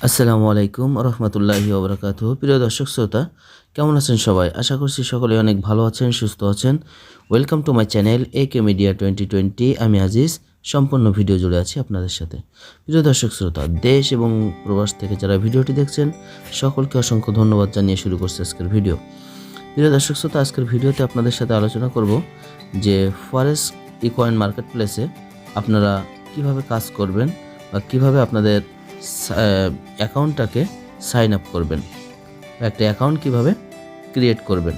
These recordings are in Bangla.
আসসালামু আলাইকুম রহমতুল্লাহি ওবরাকাতুহু। প্রিয় দর্শক শ্রোতা, কেমন আছেন সবাই? আশা করছি সকলে অনেক ভালো আছেন, সুস্থ আছেন। Welcome to my channel media 2020। আমি আজিজ, সম্পূর্ণ ভিডিও জুড়ে আছি আপনাদের সাথে। প্রিয় দর্শক শ্রোতা, দেশ এবং প্রবাস থেকে যারা ভিডিওটি দেখছেন সকলকে অসংখ্য ধন্যবাদ জানিয়ে শুরু করছে আজকের ভিডিও। প্রিয় দর্শক শ্রোতা, আজকের ভিডিওতে আপনাদের সাথে আলোচনা করব যে ForexE-coin মার্কেট প্লেসে আপনারা কিভাবে কাজ করবেন বা কিভাবে আপনাদের অ্যাকাউন্টটাকে সাইন আপ করবেন, একটা অ্যাকাউন্ট কিভাবে ক্রিয়েট করবেন।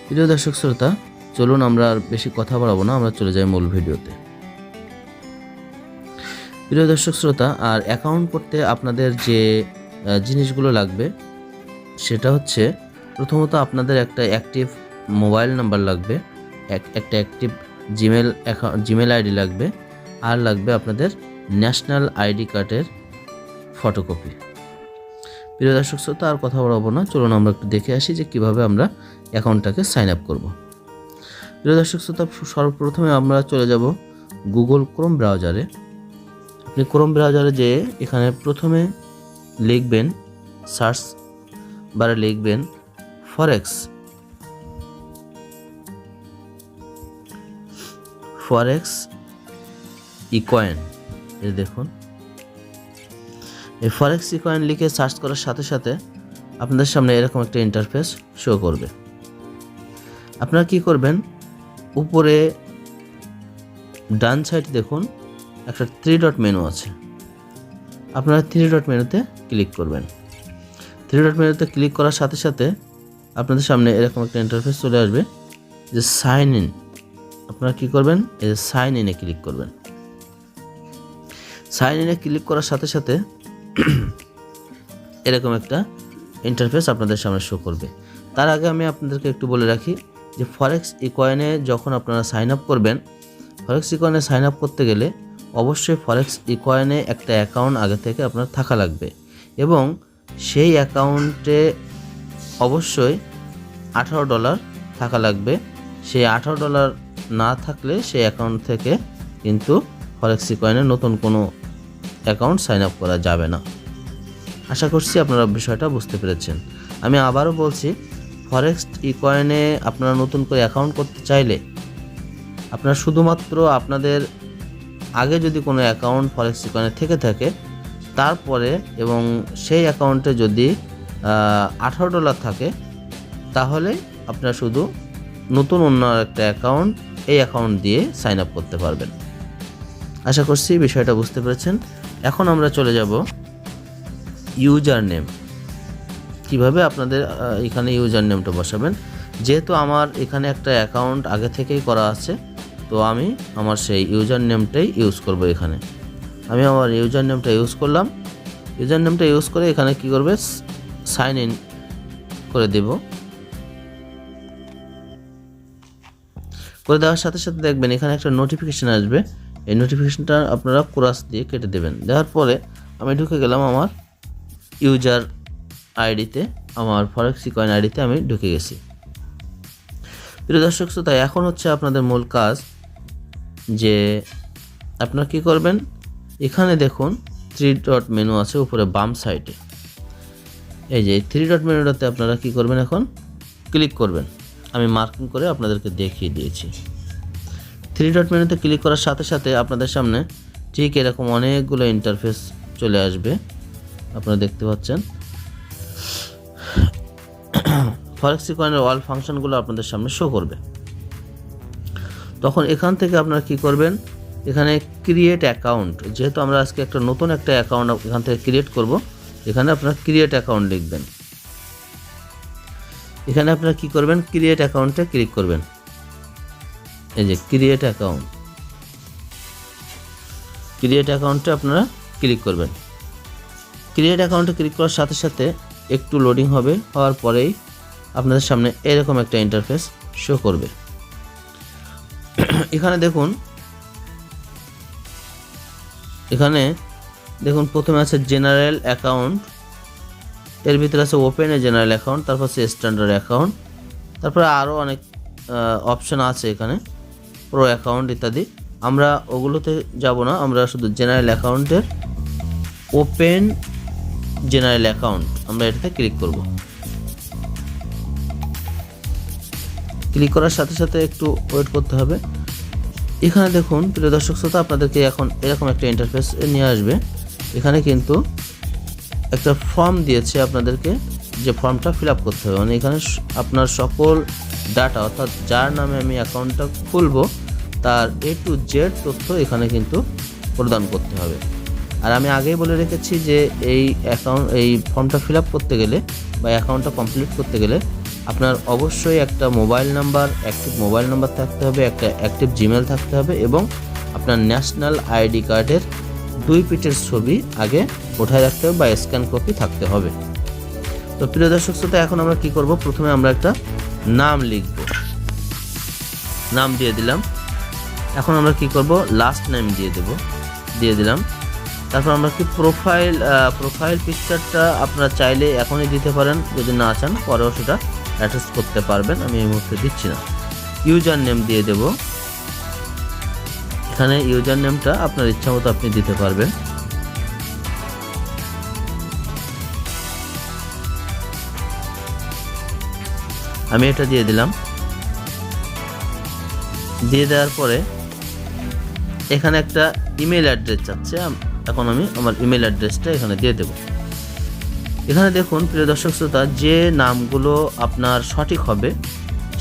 প্রিয় দর্শক শ্রোতা, চলুন আমরা আর বেশি কথা বাড়াবো না, আমরা চলে যাই মূল ভিডিওতে। প্রিয় দর্শক শ্রোতা, আর অ্যাকাউন্ট করতে আপনাদের যে জিনিসগুলো লাগবে সেটা হচ্ছে, প্রথমত আপনাদের একটা অ্যাক্টিভ মোবাইল নাম্বার লাগবে, একটা অ্যাক্টিভ জিমেল আইডি লাগবে, আর লাগবে আপনাদের ন্যাশনাল আইডি কার্ডের ফটোকপি। প্রিয় দর্শক শ্রোতা, আর কথা বলবো না, চলুন আমরা একটু দেখে আসি যে কিভাবে আমরা অ্যাকাউন্টটাকে সাইন আপ করব। প্রিয় দর্শক শ্রোতা, সর্বপ্রথমে আমরা চলে যাব গুগল ক্রোম ব্রাউজারে। আপনি ক্রোম ব্রাউজারে যেয়ে এখানে প্রথমে লিখবেন, সার্চ বারে লিখবেন ForexE-coin। এই দেখুন, এই ForexE-coin লিখে সার্চ করার সাথে সাথে আপনাদের সামনে এরকম একটা ইন্টারফেস শো করবে। আপনারা কি করবেন, উপরে ডান সাইডে দেখুন একটা 3 ডট মেনু আছে। আপনারা 3 ডট মেনুতে ক্লিক করবেন। 3 ডট মেনুতে ক্লিক করার সাথে সাথে আপনাদের সামনে এরকম একটা ইন্টারফেস চলে আসবে যে সাইন ইন। আপনারা কি করবেন, এই সাইন ইনে ক্লিক করবেন। সাইন ইনে ক্লিক করার সাথে সাথে এরকম একটা ইন্টারফেস আপনাদের সামনে শো করবে। তার আগে আমি আপনাদেরকে একটু বলে রাখি যে ForexE-coin-এ যখন আপনারা সাইন আপ করবেন, ForexE-coin-এ সাইন আপ করতে গেলে অবশ্যই ForexE-coin-এ একটা অ্যাকাউন্ট আগে থেকে আপনার থাকা লাগবে, এবং সেই অ্যাকাউন্টে অবশ্যই $18 থাকা লাগবে। সেই $18 না থাকলে সেই অ্যাকাউন্ট থেকে কিন্তু ForexE-coin-এ নতুন কোনো অ্যাকাউন্ট সাইন আপ করা যাবে না। আশা করছি আপনারা বিষয়টা বুঝতে পেরেছেন। আমি আবারও বলছি, ForexE-coin-এ আপনারা নতুন করে অ্যাকাউন্ট করতে চাইলে আপনারা শুধুমাত্র আপনাদের আগে যদি কোনো অ্যাকাউন্ট ForexE-coin-এ থেকে থাকে, তারপরে এবং সেই অ্যাকাউন্টে যদি $18 থাকে, তাহলে আপনারা শুধু নতুন অন্য একটা অ্যাকাউন্ট, এই অ্যাকাউন্ট দিয়ে সাইন আপ করতে পারবেন। আশা করছি বিষয়টা বুঝতে পেরেছেন। এখন আমরা চলে যাব ইউজার নেম। কীভাবে আপনাদের এখানে ইউজার নেমটা বসাবেন। যেহেতু আমার এখানে একটা অ্যাকাউন্ট আগে থেকেই করা আছে, তো আমি আমার সেই ইউজার নেমটাই ইউজ করব। এখানে আমি আমার ইউজার নেমটা ইউজ করলাম। ইউজার নেমটা ইউজ করে এখানে কি করবে, সাইন ইন করে দেব। করে দেওয়ার সাথে সাথে দেখবেন এখানে একটা নোটিফিকেশান আসবে। এই নোটিফিকেশানটা আপনারা ক্রস দিয়ে কেটে দেবেন। দেওয়ার পরে আমি ঢুকে গেলাম আমার ইউজার আইডিতে, আমার ForexE-coin আইডিতে আমি ঢুকে গেছি। প্রিয় দর্শক শ্রোতা, এখন হচ্ছে আপনাদের মূল কাজ যে আপনারা কি করবেন, এখানে দেখুন 3 ডট মেনু আছে উপরে বাম সাইডে। এই যে 3 ডট মেনুটাতে আপনারা কি করবেন, এখন ক্লিক করবেন। আমি মার্কিং করে আপনাদেরকে দেখিয়ে দিয়েছি। 3 ডট মেনুতে ক্লিক করার সাথে সাথে আপনাদের সামনে ঠিক এরকম অনেকগুলো ইন্টারফেস চলে আসবে। আপনারা দেখতে পাচ্ছেন ForexE-coin-এর অল ফাংশনগুলো আপনাদের সামনে শো করবে। তখন এখান থেকে আপনারা কি করবেন, এখানে ক্রিয়েট অ্যাকাউন্ট, যেহেতু আমরা আজকে একটা নতুন একটা অ্যাকাউন্ট এখান থেকে ক্রিয়েট করব, এখানে আপনারা ক্রিয়েট অ্যাকাউন্ট লিখবেন। এখানে আপনারা কি করবেন, ক্রিয়েট অ্যাকাউন্টে ক্লিক করবেন। এই যে ক্রিয়েট অ্যাকাউন্টে আপনারা ক্লিক করবেন। ক্রিয়েট অ্যাকাউন্টে ক্লিক করার সাথে সাথে একটু লোডিং হবে, হওয়ার পরেই আপনাদের সামনে এরকম একটা ইন্টারফেস শো করবে। এখানে দেখুন প্রথমে আছে জেনারেল অ্যাকাউন্ট, এর ভিতরে আছে ওপেন এ জেনারেল অ্যাকাউন্ট, তারপর আছে স্ট্যান্ডার্ড অ্যাকাউন্ট, তারপরে আরও অনেক অপশান আছে এখানে, প্রো অ্যাকাউন্ট ইত্যাদি। আমরা ওগুলোতে যাব না, আমরা শুধু জেনারেল অ্যাকাউন্টের ওপেন জেনারেল অ্যাকাউন্ট, আমরা এটাতে ক্লিক করব। ক্লিক করার সাথে সাথে একটু ওয়েট করতে হবে। এখানে দেখুন প্রিয় দর্শক শ্রোতা, আপনাদেরকে এখন এরকম একটা ইন্টারফেস নিয়ে আসবে। এখানে কিন্তু একটা ফর্ম দিয়েছে আপনাদেরকে, যে ফর্মটা ফিল আপ করতে হবে। মানে এখানে আপনার সকল ডাটা, অর্থাৎ যার নামে আমি অ্যাকাউন্টটা খুলবো তার A to Z তথ্য এখানে কিন্তু প্রদান করতে হবে। আর আমি আগেই বলে রেখেছি যে এই ফর্মটা ফিল আপ করতে গেলে বা অ্যাকাউন্টটা কমপ্লিট করতে গেলে আপনার অবশ্যই একটা mobile number, active mobile number থাকতে হবে, একটা অ্যাক্টিভ জিমেল থাকতে হবে এবং আপনার ন্যাশনাল আইডি কার্ডের 2 পিটের ছবি আগে ওঠায় রাখতে হবে বা স্ক্যান কপি থাকতে হবে। তো প্রিয় দর্শক শ্রোতা, এখন আমরা কি করব, প্রথমে আমরা একটা নাম লিখব, নাম দিয়ে দিলাম। এখন আমরা কি করব, লাস্ট নেম দিয়ে দিলাম। তারপর আমরা কি প্রোফাইল পিকচারটা আপনারা চাইলে এখনই দিতে পারেন, যদি না চান পরেও সেটা অ্যাটাচ করতে পারবেন, আমি এই মুহূর্তে দিচ্ছি না। ইউজার নেম দিয়ে দেব। এখানে ইউজার নেমটা আপনার ইচ্ছা মতো আপনি দিতে পারবেন। আমি এটা দিয়ে দিলাম। দিয়ে দেওয়ার পরে এখানে একটা ইমেল অ্যাড্রেস চাচ্ছে, এখন আমি আমার ইমেল অ্যাড্রেসটা এখানে দিয়ে দেব। এখানে দেখুন প্রিয় দর্শক শ্রোতা, যে নামগুলো আপনার সঠিক হবে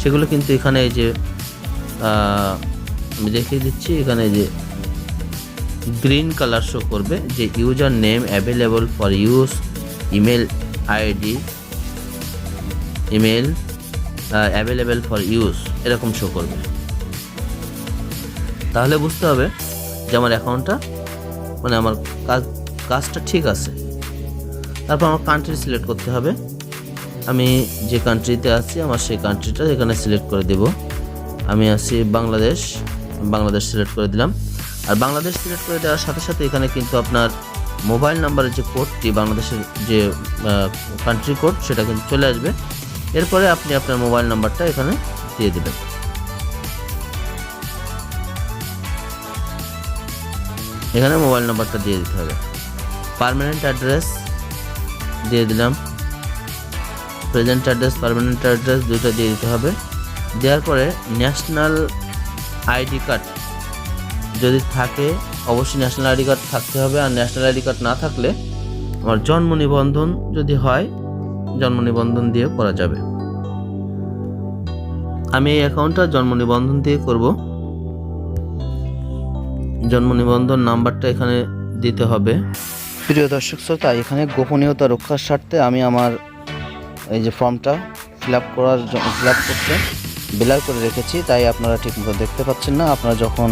সেগুলো কিন্তু এখানে এই যে আমি দেখিয়ে দিচ্ছি, এখানে যে গ্রিন কালার শো করবে যে user name available for use, email ID available for use, এরকম শো করবে। তাহলে বুঝতে হবে যে আমার অ্যাকাউন্টটা, মানে আমার কাজটা ঠিক আছে। তারপর আমার কান্ট্রি সিলেক্ট করতে হবে। আমি যে কান্ট্রিতে আছি আমার সেই কান্ট্রিটা এখানে সিলেক্ট করে দেব। আমি আছি বাংলাদেশ সিলেক্ট করে দিলাম। আর বাংলাদেশ সিলেক্ট করে দেওয়ার সাথে সাথে এখানে কিন্তু আপনার মোবাইল নাম্বারের যে কোডটি, বাংলাদেশের যে কান্ট্রি কোড, সেটা কিন্তু চলে আসবে। এরপরে আপনি আপনার মোবাইল নাম্বারটা এখানে দিয়ে দেবেন। এখানে মোবাইল নাম্বারটা দিয়ে দিতে হবে। পার্মানেন্ট অ্যাড্রেস দিয়ে দিলাম। প্রেজেন্ট অ্যাড্রেস, পার্মানেন্ট অ্যাড্রেস দুটো দিয়ে দিতে হবে। দেওয়ার পরে ন্যাশনাল আইডি কার্ড যদি থাকে, অবশ্যই ন্যাশনাল আইডি কার্ড থাকতে হবে। আর ন্যাশনাল আইডি কার্ড না থাকলে আমার জন্ম নিবন্ধন যদি হয়, জন্ম নিবন্ধন দিয়ে করা যাবে। আমি এই অ্যাকাউন্টটা জন্ম নিবন্ধন দিয়ে করব। জন্ম নিবন্ধন নাম্বারটা এখানে দিতে হবে। প্রিয় দর্শক শ্রোতা, এখানে গোপনীয়তা রক্ষার স্বার্থে আমি আমার এই যে ফর্মটা ফিল আপ করতে ব্লার করে রেখেছি, তাই আপনারা ঠিকমতো দেখতে পাচ্ছেন না। আপনারা যখন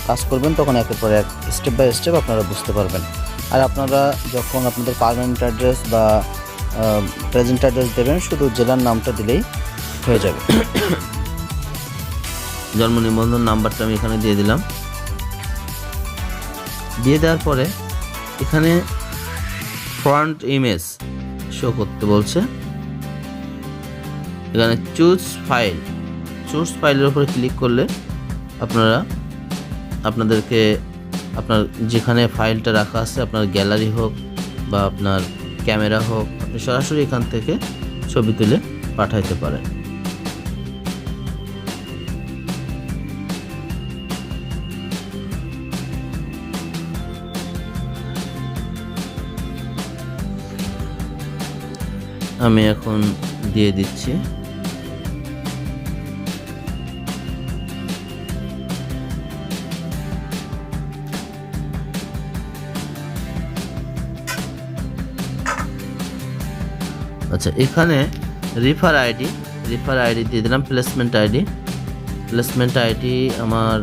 কাজ করবেন তখন একের পর এক স্টেপ বাই স্টেপ আপনারা বুঝতে পারবেন। আর আপনারা যখন আপনাদের পার্মানেন্ট অ্যাড্রেস বা প্রেজেন্ট অ্যাড্রেস দেবেন, শুধু জেলার নামটা দিলেই হয়ে যাবে। জন্ম নিবন্ধন নাম্বারটা আমি এখানে দিয়ে দিলাম। দিয়ে দেওয়ার পরে এখানে ফ্রন্ট ইমেজ শো করতে বলছে। এখানে চুজ ফাইলের উপরে ক্লিক করলে আপনাদেরকে আপনার যেখানে ফাইলটা রাখা আছে, আপনার গ্যালারি হোক বা আপনার ক্যামেরা হোক, আপনি সরাসরি এখান থেকে ছবি তুলে পাঠাইতে পারেন। আমি এখন দিয়ে দিচ্ছি। আচ্ছা, এখানে রেফার আইডি দিয়ে দিলাম। প্লেসমেন্ট আইডি আমার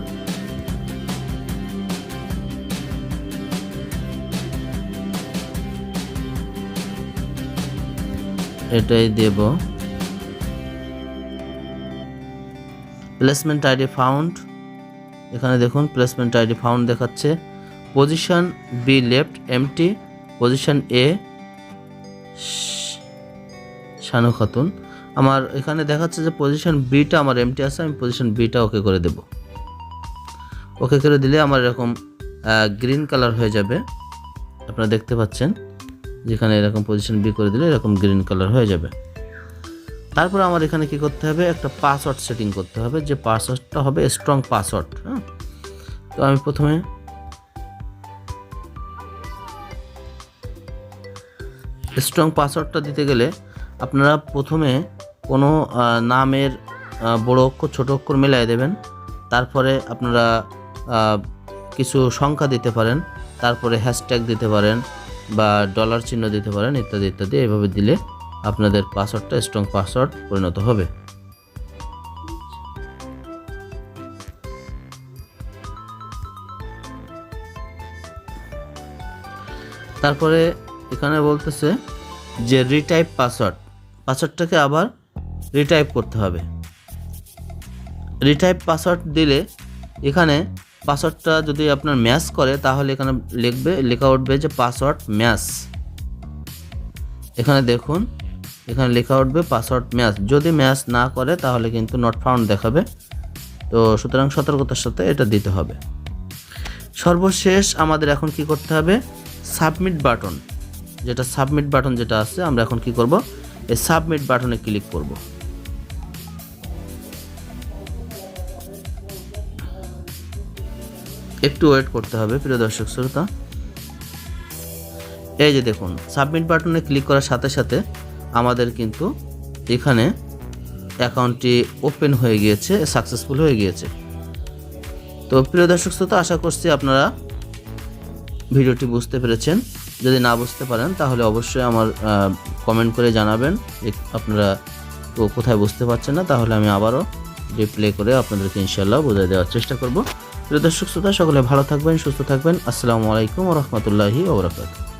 এটাই দেব। প্লেসমেন্ট আইডি ফাউন্ড, এখানে দেখুন প্লেসমেন্ট আইডি ফাউন্ড দেখাচ্ছে। Position B left empty, position A Shanu Khatun. আমার এখানে দেখাচ্ছে যে পজিশন বিটা আমার এমটি আছে, আমি পজিশন বিটা ওকে করে দেব। ওকে করে দিলে আমার এরকম গ্রিন কালার হয়ে যাবে, আপনারা দেখতে পাচ্ছেন। যেখানে এরকম পজিশন বি করে দিলে এরকম গ্রিন কালার হয়ে যাবে। তারপর আমার এখানে কি করতে হবে, একটা পাসওয়ার্ড সেটিং করতে হবে, যে পাসওয়ার্ডটা হবে স্ট্রং পাসওয়ার্ড। হ্যাঁ, তো আমি প্রথমে স্ট্রং পাসওয়ার্ডটা দিতে গেলে আপনারা প্রথমে কোনো নামের বড় অক্ষর ছোট অক্ষর মিলাই দেবেন। তারপরে আপনারা কিছু সংখ্যা দিতে পারেন, তারপরে হ্যাশট্যাগ দিতে পারেন বা ডলার চিহ্ন দিতে পারেন, ইত্যাদি ইত্যাদি। এভাবে দিলে আপনাদের পাসওয়ার্ডটা স্ট্রং পাসওয়ার্ড পরিণত হবে। তারপরে এখানে বলতেছে যে রিটাইপ পাসওয়ার্ড, পাসওয়ার্ডটাকে আবার রিটাইপ করতে হবে। রিটাইপ পাসওয়ার্ড দিলে এখানে পাসওয়ার্ডটা যদি আপনার ম্যাচ করে তাহলে এখানে লেখা উঠবে যে পাসওয়ার্ড ম্যাচ। এখানে দেখুন, এখানে লেখা উঠবে পাসওয়ার্ড ম্যাচ। যদি ম্যাচ না করে তাহলে কিন্তু নট ফাউন্ড দেখাবে। তো সুতরাং সতর্কতার সাথে এটা দিতে হবে। সর্বশেষ আমাদের এখন কি করতে হবে, সাবমিট বাটন, যেটা সাবমিট বাটন যেটা আছে, আমরা এখন কি করব, এই সাবমিট বাটনে ক্লিক করব। একটু ওয়েট করতে হবে প্রিয় দর্শক শ্রোতা। এই যে দেখুন, সাবমিট বাটনে ক্লিক করার সাথে সাথে আমাদের কিন্তু এখানে অ্যাকাউন্টটি ওপেন হয়ে গিয়েছে, সাকসেসফুল হয়ে গিয়েছে। তো প্রিয় দর্শক শ্রোতা, আশা করছি আপনারা ভিডিওটি বুঝতে পেরেছেন। যদি না বুঝতে পারেন তাহলে অবশ্যই আমার কমেন্ট করে জানাবেন যে আপনারা কোথায় বুঝতে পারছেন না, তাহলে আমি আবারও রিপ্লে করে আপনাদেরকে ইনশাআল্লাহ বোঝাই দেওয়ার চেষ্টা করব। প্রিয় দর্শক শ্রোতা, সকলে ভালো থাকবেন, সুস্থ থাকবেন। আসসালামু আলাইকুম ওয়া রাহমাতুল্লাহি ওয়া বারাকাতুহু।